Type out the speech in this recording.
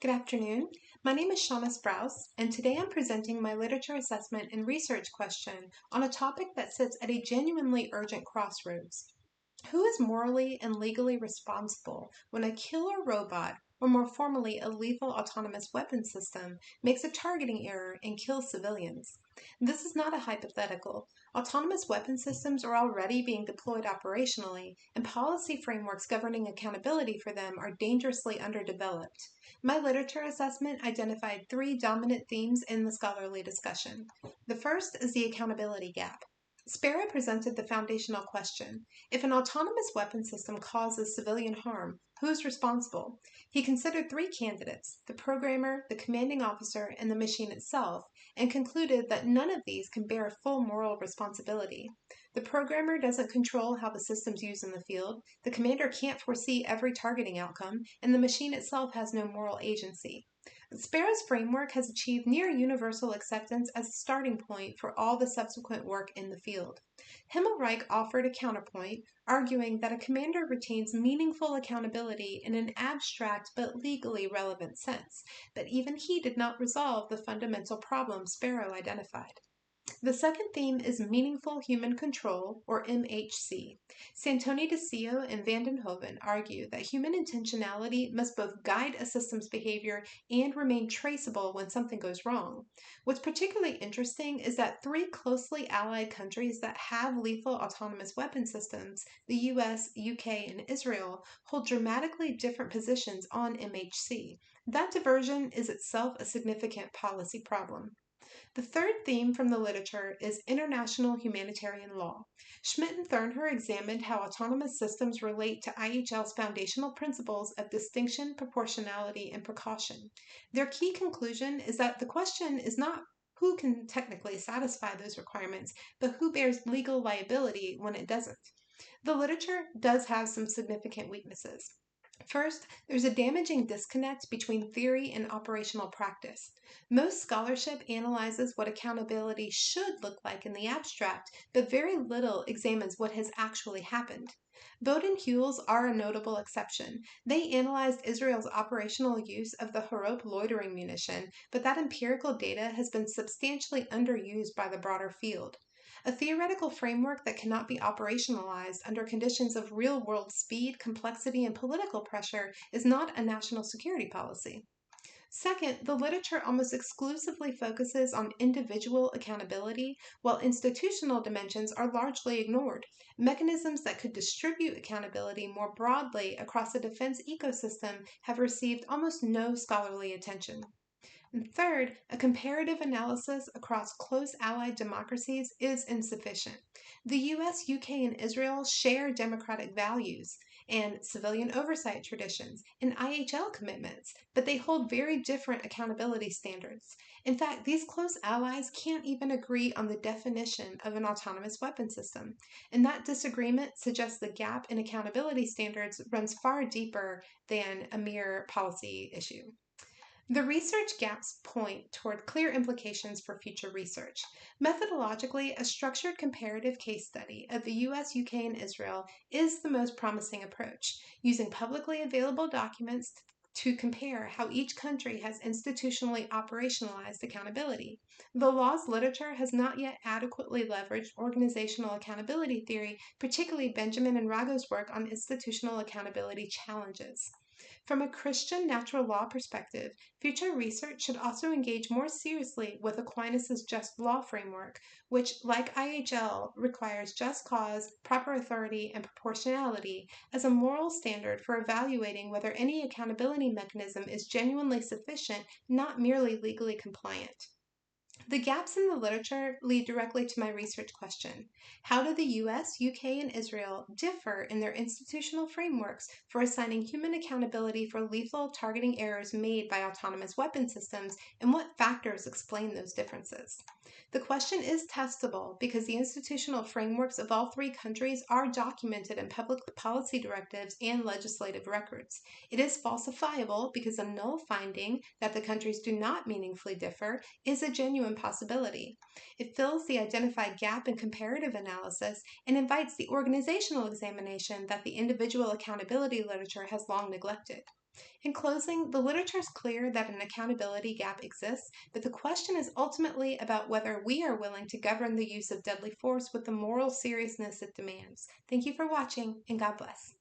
Good afternoon. My name is Shauna Sprouse, and today I'm presenting my literature assessment and research question on a topic that sits at a genuinely urgent crossroads. Who is morally and legally responsible when a killer robot, or more formally a lethal autonomous weapon system, makes a targeting error and kills civilians? This is not a hypothetical. Autonomous weapon systems are already being deployed operationally, and policy frameworks governing accountability for them are dangerously underdeveloped. My literature assessment identified three dominant themes in the scholarly discussion. The first is the accountability gap. Spera presented the foundational question: if an autonomous weapon system causes civilian harm, who is responsible? He considered three candidates: the programmer, the commanding officer, and the machine itself, and concluded that none of these can bear full moral responsibility. The programmer doesn't control how the system's used in the field, the commander can't foresee every targeting outcome, and the machine itself has no moral agency. Spera's framework has achieved near universal acceptance as a starting point for all the subsequent work in the field. Himmelreich offered a counterpoint, arguing that a commander retains meaningful accountability in an abstract but legally relevant sense, but even he did not resolve the fundamental problem Spera identified. The second theme is meaningful human control, or MHC. Santoni DeCio and van den Hoven argue that human intentionality must both guide a system's behavior and remain traceable when something goes wrong. What's particularly interesting is that three closely allied countries that have lethal autonomous weapon systems, the US, UK, and Israel, hold dramatically different positions on MHC. That diversion is itself a significant policy problem. The third theme from the literature is international humanitarian law. Schmidt and Thurnher examined how autonomous systems relate to IHL's foundational principles of distinction, proportionality, and precaution. Their key conclusion is that the question is not who can technically satisfy those requirements, but who bears legal liability when it doesn't. The literature does have some significant weaknesses. First, there's a damaging disconnect between theory and operational practice. Most scholarship analyzes what accountability should look like in the abstract, but very little examines what has actually happened. Bode and Hewells are a notable exception. They analyzed Israel's operational use of the Harop loitering munition, but that empirical data has been substantially underused by the broader field. A theoretical framework that cannot be operationalized under conditions of real-world speed, complexity, and political pressure is not a national security policy. Second, the literature almost exclusively focuses on individual accountability, while institutional dimensions are largely ignored. Mechanisms that could distribute accountability more broadly across the defense ecosystem have received almost no scholarly attention. And third, a comparative analysis across close allied democracies is insufficient. The US, UK, and Israel share democratic values and civilian oversight traditions and IHL commitments, but they hold very different accountability standards. In fact, these close allies can't even agree on the definition of an autonomous weapon system, and that disagreement suggests the gap in accountability standards runs far deeper than a mere policy issue. The research gaps point toward clear implications for future research. Methodologically, a structured comparative case study of the US, UK, and Israel is the most promising approach, using publicly available documents to compare how each country has institutionally operationalized accountability. The law's literature has not yet adequately leveraged organizational accountability theory, particularly Benjamin and Rago's work on institutional accountability challenges. From a Christian natural law perspective, future research should also engage more seriously with Aquinas' just law framework, which, like IHL, requires just cause, proper authority, and proportionality as a moral standard for evaluating whether any accountability mechanism is genuinely sufficient, not merely legally compliant. The gaps in the literature lead directly to my research question. How do the US, UK, and Israel differ in their institutional frameworks for assigning human accountability for lethal targeting errors made by autonomous weapon systems, and what factors explain those differences? The question is testable because the institutional frameworks of all three countries are documented in public policy directives and legislative records. It is falsifiable because a null finding that the countries do not meaningfully differ is a genuine possibility. It fills the identified gap in comparative analysis and invites the organizational examination that the individual accountability literature has long neglected. In closing, the literature is clear that an accountability gap exists, but the question is ultimately about whether we are willing to govern the use of deadly force with the moral seriousness it demands. Thank you for watching, and God bless.